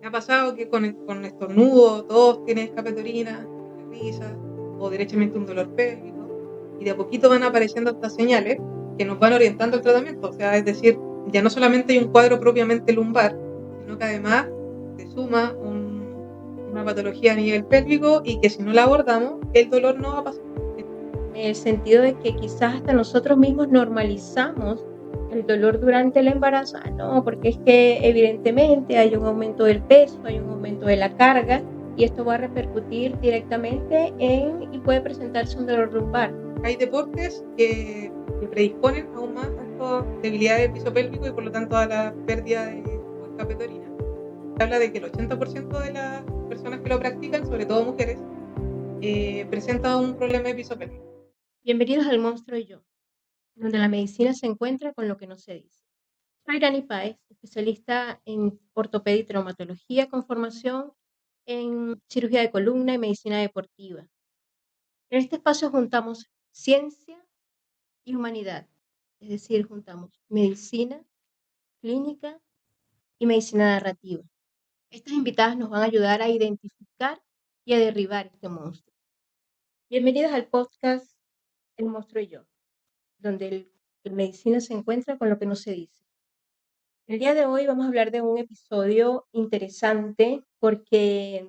Me ha pasado que con estornudo, tos, tienes escape de orina, risa o derechamente un dolor pélvico. Y de a poquito van apareciendo estas señales que nos van orientando el tratamiento. O sea, es decir, ya no solamente hay un cuadro propiamente lumbar, sino que además se suma una patología a nivel pélvico y que si no la abordamos, el dolor no va a pasar. En el sentido de que quizás hasta nosotros mismos normalizamos el dolor durante el embarazo. No, porque es que evidentemente hay un aumento del peso, hay un aumento de la carga y esto va a repercutir directamente y puede presentarse un dolor lumbar. Hay deportes que predisponen aún más a esta debilidad del piso pélvico y por lo tanto a la pérdida o escape de orina. Se habla de que el 80% de las personas que lo practican, sobre todo mujeres, presenta un problema de piso pélvico. Bienvenidos al Monstruo y yo, donde la medicina se encuentra con lo que no se dice. Soy Dani Páez, especialista en ortopedia y traumatología con formación en cirugía de columna y medicina deportiva. En este espacio juntamos ciencia y humanidad, es decir, juntamos medicina, clínica y medicina narrativa. Estas invitadas nos van a ayudar a identificar y a derribar este monstruo. Bienvenidas al podcast El Monstruo y yo, donde la medicina se encuentra con lo que no se dice. El día de hoy vamos a hablar de un episodio interesante porque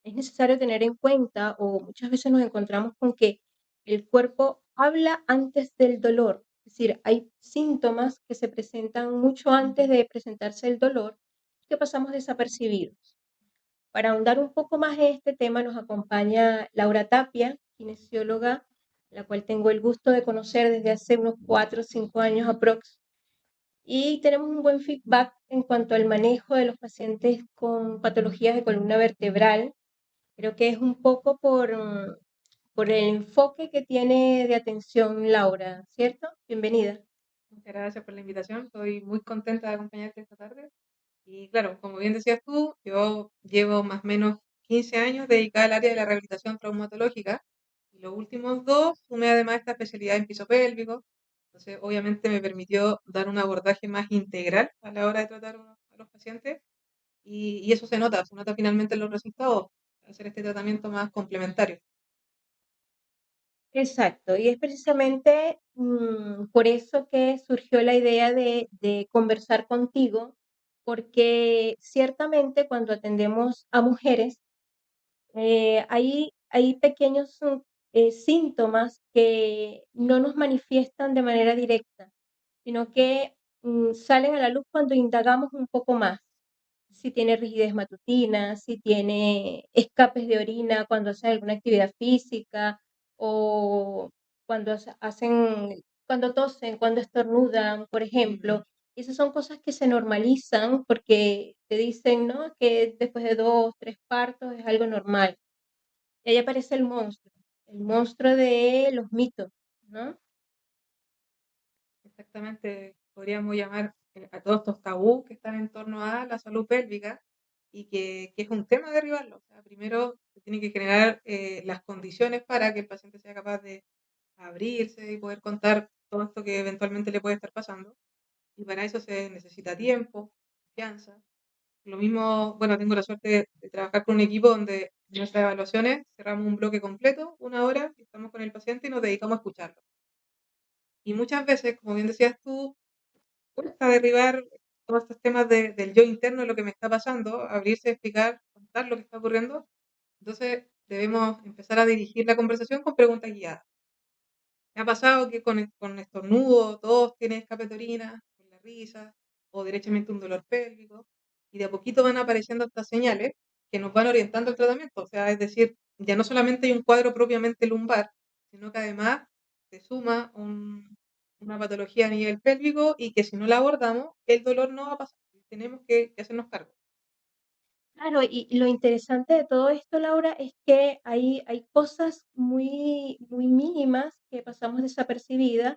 es necesario tener en cuenta, o muchas veces nos encontramos con que el cuerpo habla antes del dolor. Es decir, hay síntomas que se presentan mucho antes de presentarse el dolor que pasamos desapercibidos. Para ahondar un poco más en este tema nos acompaña Laura Tapia, kinesióloga, la cual tengo el gusto de conocer desde hace unos 4 o 5 años aprox. Y tenemos un buen feedback en cuanto al manejo de los pacientes con patologías de columna vertebral. Creo que es un poco por el enfoque que tiene de atención Laura, ¿cierto? Bienvenida. Muchas gracias por la invitación. Estoy muy contenta de acompañarte esta tarde. Y claro, como bien decías tú, yo llevo más o menos 15 años dedicada al área de la rehabilitación traumatológica. Y los últimos dos sumé además esta especialidad en piso pélvico. Entonces, obviamente me permitió dar un abordaje más integral a la hora de tratar a los pacientes. Y eso se nota finalmente en los resultados, hacer este tratamiento más complementario. Exacto, y es precisamente por eso que surgió la idea de conversar contigo, porque ciertamente cuando atendemos a mujeres, hay pequeños síntomas que no nos manifiestan de manera directa, sino que salen a la luz cuando indagamos un poco más. Si tiene rigidez matutina, si tiene escapes de orina cuando hacen alguna actividad física o cuando tosen, cuando estornudan, por ejemplo. Esas son cosas que se normalizan porque te dicen, ¿no? Que después de 2, 3 partos es algo normal. Y ahí aparece el monstruo de los mitos, ¿no? Exactamente, podríamos llamar a todos estos tabús que están en torno a la salud pélvica y que es un tema derribarlo. O sea, primero se tienen que generar las condiciones para que el paciente sea capaz de abrirse y poder contar todo esto que eventualmente le puede estar pasando. Y para eso se necesita tiempo, confianza. Lo mismo, bueno, tengo la suerte de trabajar con un equipo donde en nuestras evaluaciones cerramos un bloque completo, una hora, y estamos con el paciente y nos dedicamos a escucharlo. Y muchas veces, como bien decías tú, cuesta derribar todos estos temas del yo interno, de lo que me está pasando, abrirse, explicar, contar lo que está ocurriendo. Entonces debemos empezar a dirigir la conversación con preguntas guiadas. Me ha pasado que con estornudo, tos, tienes escape de orina, con la risa o derechamente un dolor pélvico. Y de a poquito van apareciendo estas señales que nos van orientando el tratamiento. O sea, es decir, ya no solamente hay un cuadro propiamente lumbar, sino que además se suma una patología a nivel pélvico y que si no la abordamos, el dolor no va a pasar. Tenemos que hacernos cargo. Claro, y lo interesante de todo esto, Laura, es que hay cosas muy, muy mínimas que pasamos desapercibidas,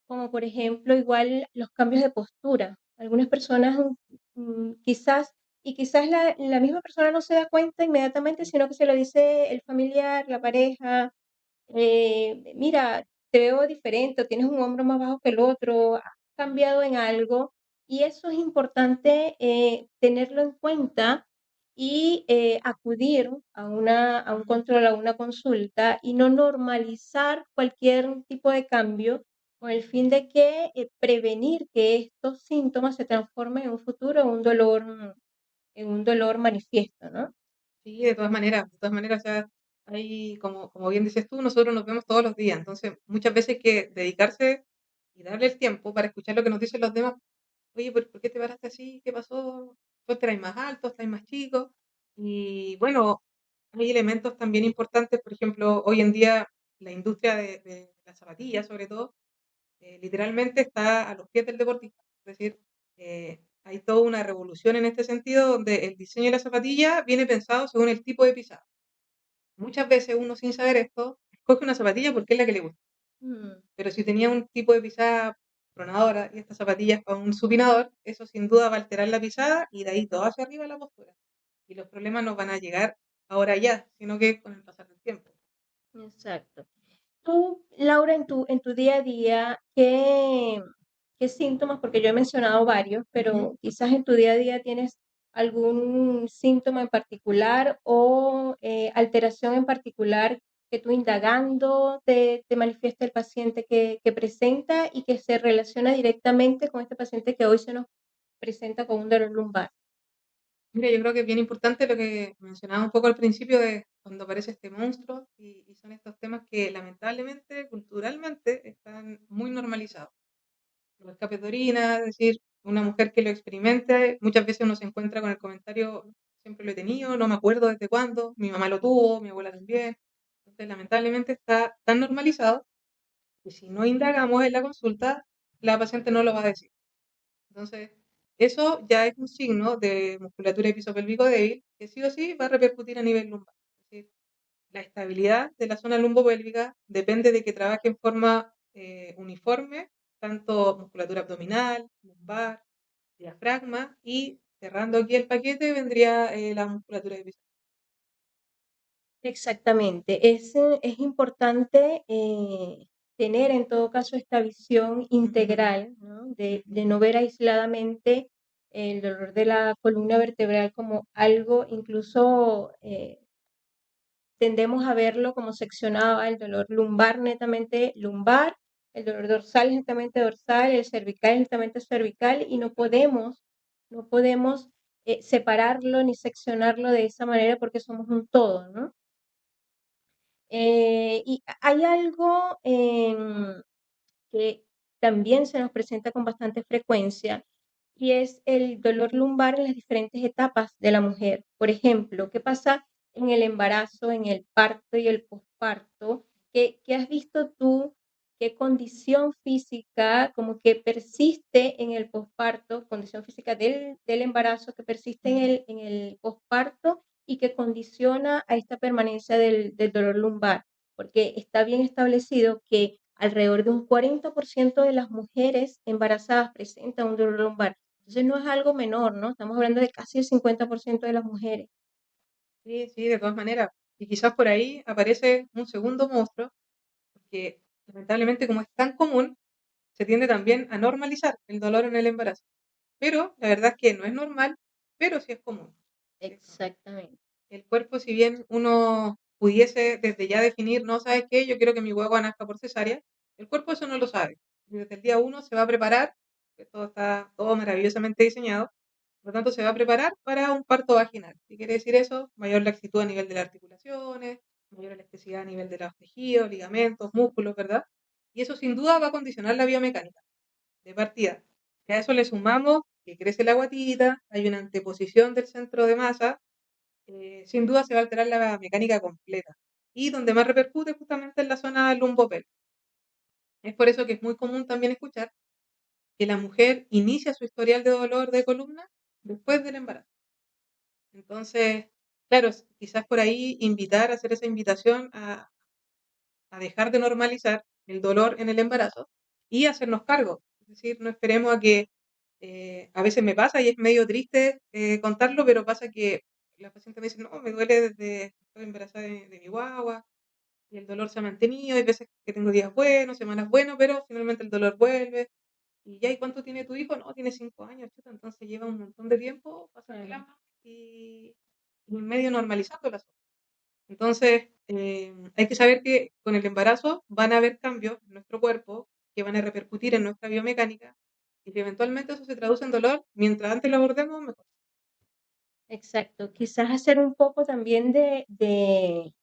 como por ejemplo, igual los cambios de postura. Algunas personas quizás la misma persona no se da cuenta inmediatamente, sino que se lo dice el familiar, la pareja, mira, te veo diferente, o tienes un hombro más bajo que el otro, has cambiado en algo. Y eso es importante tenerlo en cuenta y acudir a un control, a una consulta y no normalizar cualquier tipo de cambio con el fin de que prevenir que estos síntomas se transformen en un futuro en un dolor manifiesto, ¿no? Sí, de todas maneras, o sea, hay, como bien dices tú, nosotros nos vemos todos los días, entonces muchas veces hay que dedicarse y darle el tiempo para escuchar lo que nos dicen los demás. Oye, ¿por qué te paraste así? ¿Qué pasó? ¿Tú estáis más alto? ¿Estáis más chico? Y bueno, hay elementos también importantes, por ejemplo, hoy en día la industria de las zapatillas, sobre todo, literalmente está a los pies del deportista. Es decir, hay toda una revolución en este sentido donde el diseño de la zapatilla viene pensado según el tipo de pisada. Muchas veces uno sin saber esto, escoge una zapatilla porque es la que le gusta. Mm. Pero si tenía un tipo de pisada pronadora y esta zapatilla es para un supinador, eso sin duda va a alterar la pisada y de ahí todo hacia arriba la postura. Y los problemas no van a llegar ahora ya, sino que con el pasar del tiempo. Exacto. Tú, Laura, en tu día a día, ¿qué síntomas? Porque yo he mencionado varios, Ujú. pero quizás en tu día a día tienes algún síntoma en particular o alteración en particular que tú indagando te manifiesta el paciente que presenta y que se relaciona directamente con este paciente que hoy se nos presenta con un dolor lumbar. Mira, yo creo que es bien importante lo que mencionaba un poco al principio de cuando aparece este monstruo y son estos temas que lamentablemente, culturalmente, están muy normalizados. Los escapes de orina, es decir, una mujer que lo experimente, muchas veces uno se encuentra con el comentario, siempre lo he tenido, no me acuerdo desde cuándo, mi mamá lo tuvo, mi abuela también. Entonces, lamentablemente está tan normalizado que si no indagamos en la consulta, la paciente no lo va a decir. Entonces, eso ya es un signo de musculatura epizopélvico débil que sí o sí va a repercutir a nivel lumbar. Es decir, la estabilidad de la zona lumbopélvica depende de que trabaje en forma uniforme, tanto musculatura abdominal, lumbar, diafragma y cerrando aquí el paquete vendría la musculatura epizofélvica. Exactamente. Es importante tener en todo caso esta visión Ujú, integral, ¿no? ujú. De no ver aisladamente el dolor de la columna vertebral como algo, incluso tendemos a verlo como seccionado, el dolor lumbar netamente lumbar, el dolor dorsal es netamente dorsal, el cervical es netamente cervical y no podemos separarlo ni seccionarlo de esa manera porque somos un todo, ¿no? Y hay algo que también se nos presenta con bastante frecuencia y es el dolor lumbar en las diferentes etapas de la mujer. Por ejemplo, ¿qué pasa en el embarazo, en el parto y el posparto? ¿Qué has visto tú? ¿Qué condición física como que persiste en el posparto, condición física del embarazo que persiste en el posparto y que condiciona a esta permanencia del dolor lumbar? Porque está bien establecido que alrededor de un 40% de las mujeres embarazadas presentan un dolor lumbar. Entonces no es algo menor, ¿no? Estamos hablando de casi el 50% de las mujeres. Sí, sí, de todas maneras. Y quizás por ahí aparece un segundo monstruo, que lamentablemente como es tan común, se tiende también a normalizar el dolor en el embarazo. Pero la verdad es que no es normal, pero sí es común. Sí es común. Exactamente. El cuerpo, si bien uno pudiese desde ya definir, no, ¿sabes qué? Yo quiero que mi guagua nazca por cesárea, el cuerpo eso no lo sabe. Y desde el día uno se va a preparar, que todo está todo maravillosamente diseñado, por lo tanto se va a preparar para un parto vaginal. ¿Qué quiere decir eso? Mayor laxitud a nivel de las articulaciones, mayor elasticidad a nivel de los tejidos, ligamentos, músculos, ¿verdad? Y eso sin duda va a condicionar la biomecánica de partida. Si a eso le sumamos que crece la guatita, hay una anteposición del centro de masa, sin duda se va a alterar la mecánica completa. Y donde más repercute justamente en la zona lumbopélvica. Es por eso que es muy común también escuchar que la mujer inicia su historial de dolor de columna después del embarazo. Entonces, claro, quizás por ahí invitar, hacer esa invitación a dejar de normalizar el dolor en el embarazo y hacernos cargo. Es decir, no esperemos a que a veces me pasa y es medio triste contarlo, pero pasa que la paciente me dice, no, me duele desde que estoy embarazada de mi guagua y el dolor se ha mantenido, hay veces que tengo días buenos, semanas buenas, pero finalmente el dolor vuelve. Y ya, ¿y cuánto tiene tu hijo? No, tiene 5 años, chuta, entonces lleva un montón de tiempo pasando la Claro. mano y medio normalizando las cosas. Entonces, hay que saber que con el embarazo van a haber cambios en nuestro cuerpo que van a repercutir en nuestra biomecánica y que eventualmente eso se traduce en dolor. Mientras antes lo abordemos, mejor. Exacto. Quizás hacer un poco también de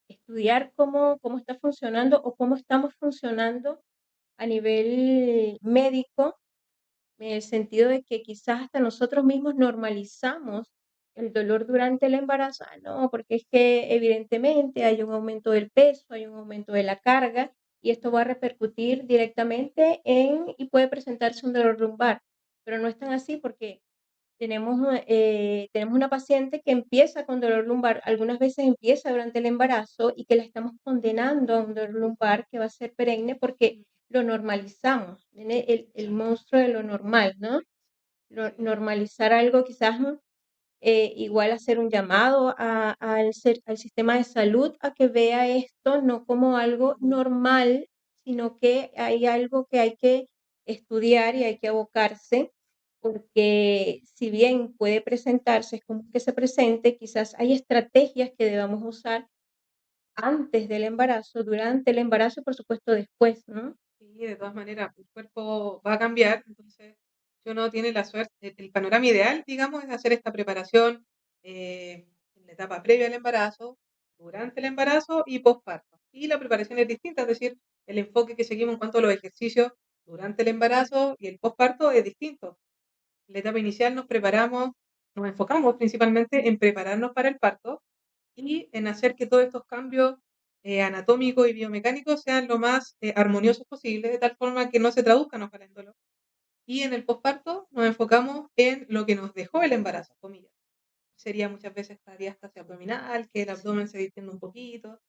estudiar cómo está funcionando o cómo estamos funcionando a nivel médico, en el sentido de que quizás hasta nosotros mismos normalizamos el dolor durante el embarazo. Ah, no, porque es que evidentemente hay un aumento del peso, hay un aumento de la carga y esto va a repercutir directamente y puede presentarse un dolor lumbar. Pero no es tan así porque tenemos una paciente que empieza con dolor lumbar, algunas veces empieza durante el embarazo y que la estamos condenando a un dolor lumbar que va a ser perenne porque lo normalizamos, viene el monstruo de lo normal, ¿no? Normalizar algo quizás, ¿no? Igual hacer un llamado al sistema de salud a que vea esto no como algo normal, sino que hay algo que hay que estudiar y hay que abocarse, porque si bien puede presentarse, es como que se presente, quizás hay estrategias que debamos usar antes del embarazo, durante el embarazo y por supuesto después, ¿no? Sí, de todas maneras, el cuerpo va a cambiar, entonces si uno tiene la suerte, el panorama ideal, digamos, es hacer esta preparación en la etapa previa al embarazo, durante el embarazo y posparto. Y la preparación es distinta, es decir, el enfoque que seguimos en cuanto a los ejercicios durante el embarazo y el posparto es distinto. En la etapa inicial nos enfocamos principalmente en prepararnos para el parto y en hacer que todos estos cambios anatómicos y biomecánicos sean lo más armoniosos posible, de tal forma que no se traduzcan ojalá en dolor. Y en el posparto nos enfocamos en lo que nos dejó el embarazo, comillas. Sería muchas veces la diástasis abdominal, que el abdomen se distienda un poquito.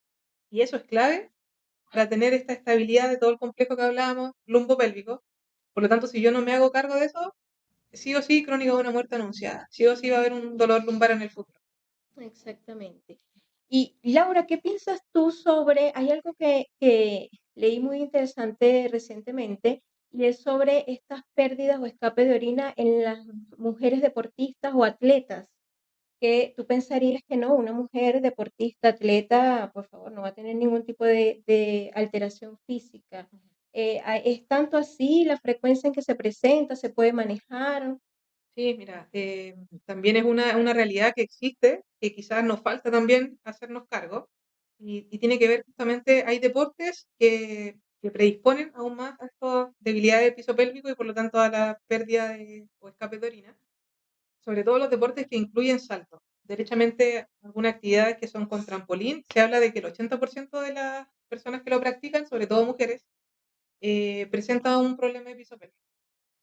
Y eso es clave para tener esta estabilidad de todo el complejo que hablábamos, lumbopélvico. Por lo tanto, si yo no me hago cargo de eso, sí o sí, crónica de una muerte anunciada. Sí o sí va a haber un dolor lumbar en el futuro. Exactamente. Y Laura, ¿qué piensas tú hay algo que leí muy interesante recientemente y es sobre estas pérdidas o escape de orina en las mujeres deportistas o atletas, que tú pensarías que no, una mujer deportista, atleta, por favor, no va a tener ningún tipo de alteración física. ¿Es tanto así la frecuencia en que se presenta, se puede manejar? Sí, mira, también es una realidad que existe, que quizás nos falta también hacernos cargo, y tiene que ver justamente, hay deportes que predisponen aún más a estas debilidades del piso pélvico y por lo tanto a la pérdida o escape de orina, sobre todo los deportes que incluyen saltos. Derechamente, algunas actividades que son con trampolín, se habla de que el 80% de las personas que lo practican, sobre todo mujeres, presentan un problema de piso pélvico.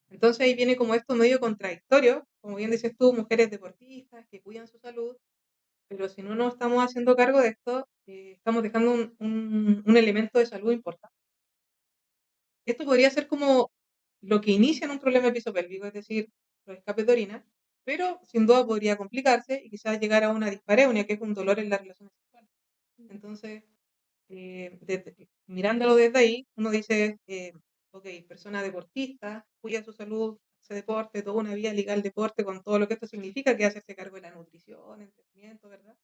Entonces ahí viene como esto medio contradictorio, como bien dices tú, mujeres deportistas que cuidan su salud, pero si no nos estamos haciendo cargo de esto, estamos dejando un elemento de salud importante. Esto podría ser como lo que inicia en un problema de piso pélvico, es decir, los escapes de orina, pero sin duda podría complicarse y quizás llegar a una dispareunia, que es un dolor en las relaciones sexuales. Entonces, mirándolo desde ahí, uno dice, ok, persona deportista, cuida su salud, hace deporte, toda una vida liga al deporte con todo lo que esto significa, que es hacerse cargo de la nutrición, entrenamiento, ¿verdad?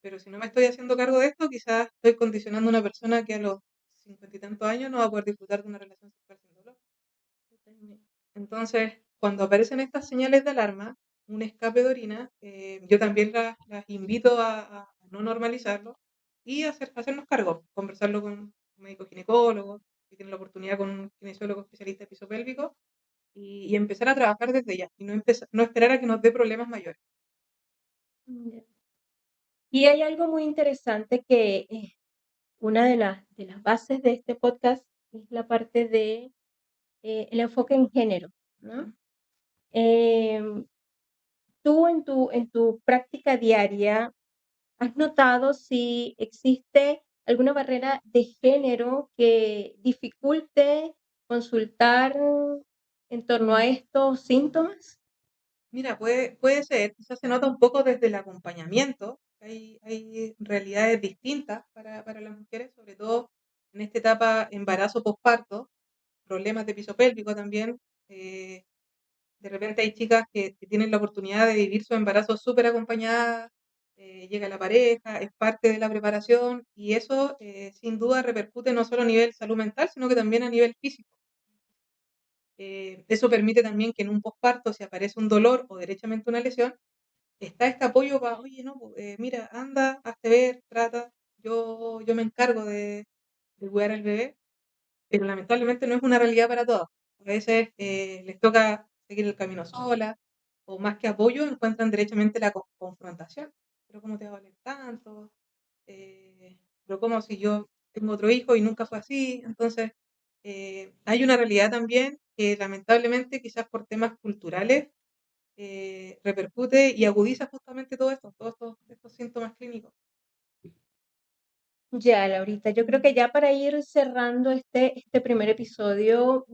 Pero si no me estoy haciendo cargo de esto, quizás estoy condicionando a una persona que a los 50 y tantos años no va a poder disfrutar de una relación sexual sin dolor. Entonces, cuando aparecen estas señales de alarma, un escape de orina, yo también las invito a no normalizarlo y hacernos cargo, conversarlo con un médico ginecólogo, si tiene la oportunidad con un kinesiólogo especialista de piso pélvico, y empezar a trabajar desde ya, y no esperar a que nos dé problemas mayores. Ya. Y hay algo muy interesante que una de las bases de este podcast es la parte de el enfoque en género, ¿no? ¿Mm? Em, Tú en tu práctica diaria, ¿has notado si existe alguna barrera de género que dificulte consultar en torno a estos síntomas? Mira, puede ser, quizás se nota un poco desde el acompañamiento, hay realidades distintas para las mujeres, sobre todo en esta etapa embarazo-posparto, problemas de piso pélvico también. De repente hay chicas que tienen la oportunidad de vivir su embarazo súper acompañadas, llega la pareja, es parte de la preparación y eso sin duda repercute no solo a nivel salud mental, sino que también a nivel físico. Eso permite también que en un posparto, si aparece un dolor o derechamente una lesión, está este apoyo para, oye, no, mira, anda, hazte ver, trata, yo me encargo de cuidar al bebé, pero lamentablemente no es una realidad para todos. A veces les toca seguir el camino sola, o más que apoyo, encuentran derechamente la confrontación. Pero ¿cómo te va a valer tanto? Pero como si yo tengo otro hijo y nunca fue así. Entonces, hay una realidad también que lamentablemente quizás por temas culturales repercute y agudiza justamente todo esto, todos estos síntomas clínicos. Ya, Laurita, yo creo que ya para ir cerrando este primer episodio,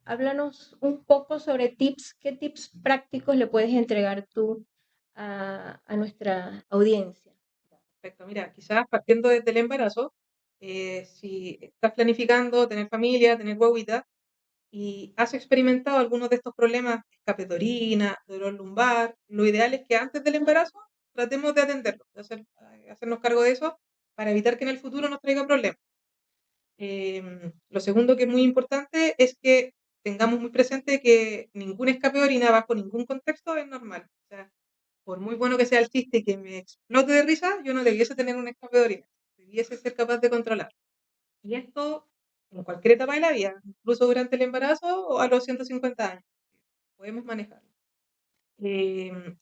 háblanos un poco sobre tips, qué tips prácticos le puedes entregar tú a nuestra audiencia. Perfecto, mira, quizás partiendo desde el embarazo, si estás planificando tener familia, tener guaguita, y has experimentado algunos de estos problemas, escape de orina, dolor lumbar, lo ideal es que antes del embarazo tratemos de atenderlo, hacernos cargo de eso para evitar que en el futuro nos traiga problemas. Lo segundo que es muy importante es que tengamos muy presente que ningún escape de orina bajo ningún contexto es normal. O sea, por muy bueno que sea el chiste y que me explote de risa, yo no debiese tener un escape de orina. Debiese ser capaz de controlar. Y esto en cualquier etapa de la vida, incluso durante el embarazo o a los 150 años. Podemos manejarlo.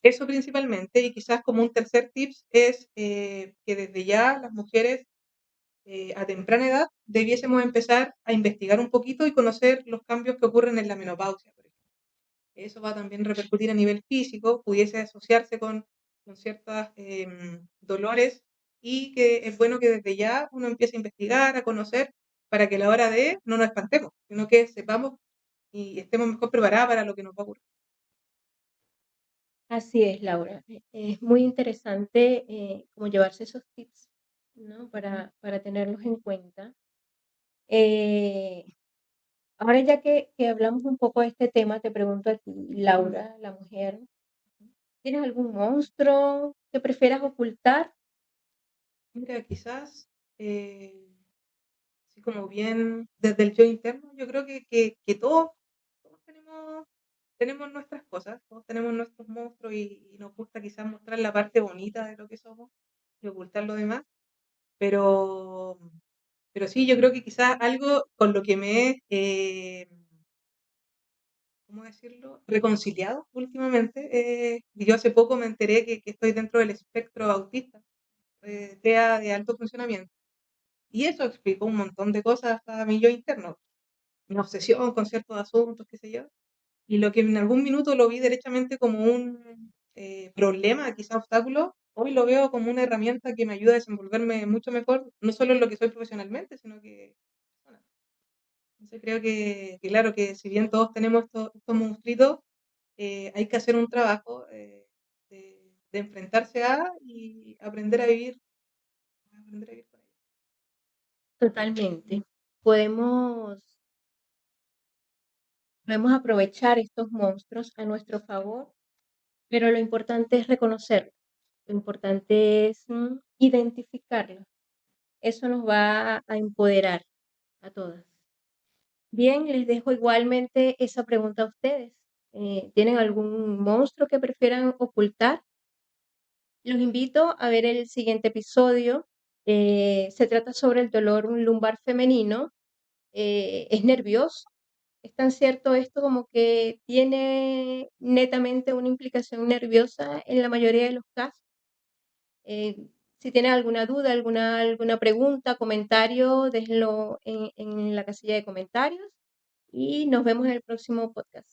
Eso principalmente, y quizás como un tercer tips es que desde ya las mujeres a temprana edad debiésemos empezar a investigar un poquito y conocer los cambios que ocurren en la menopausia, por ejemplo. Eso va también a repercutir a nivel físico, pudiese asociarse con ciertos dolores y que es bueno que desde ya uno empiece a investigar, a conocer, para que a la hora de no nos espantemos, sino que sepamos y estemos mejor preparados para lo que nos va a ocurrir. Así es, Laura. Es muy interesante como llevarse esos tips, ¿no? Para tenerlos en cuenta. Eh, Ahora ya que hablamos un poco de este tema, te pregunto a ti, Laura, la mujer, ¿tienes algún monstruo que prefieras ocultar? Mira, quizás, así como bien desde el yo interno, yo creo que todos tenemos nuestras cosas, todos tenemos nuestros monstruos y nos gusta quizás mostrar la parte bonita de lo que somos y ocultar lo demás, pero, pero sí, yo creo que quizás algo con lo que me he, ¿cómo decirlo?, reconciliado últimamente. Yo hace poco me enteré que estoy dentro del espectro autista, TEA de alto funcionamiento, y eso explicó un montón de cosas a mi yo interno, una obsesión con ciertos asuntos, qué sé yo. Y lo que en algún minuto lo vi derechamente como un problema, quizá obstáculo, hoy lo veo como una herramienta que me ayuda a desenvolverme mucho mejor, no solo en lo que soy profesionalmente, sino que persona. Entonces creo claro, que si bien todos tenemos estos monstruitos, hay que hacer un trabajo de enfrentarse a y aprender a vivir con ellos. Totalmente. Podemos, podemos aprovechar estos monstruos a nuestro favor, pero lo importante es reconocerlos. Lo importante es identificarlos. Eso nos va a empoderar a todas. Bien, les dejo igualmente esa pregunta a ustedes. ¿Tienen algún monstruo que prefieran ocultar? Los invito a ver el siguiente episodio. Se trata sobre el dolor lumbar femenino. Es nervioso. Es tan cierto esto como que tiene netamente una implicación nerviosa en la mayoría de los casos. Eh, si tienen alguna duda, alguna pregunta, comentario, déjenlo en la casilla de comentarios y nos vemos en el próximo podcast.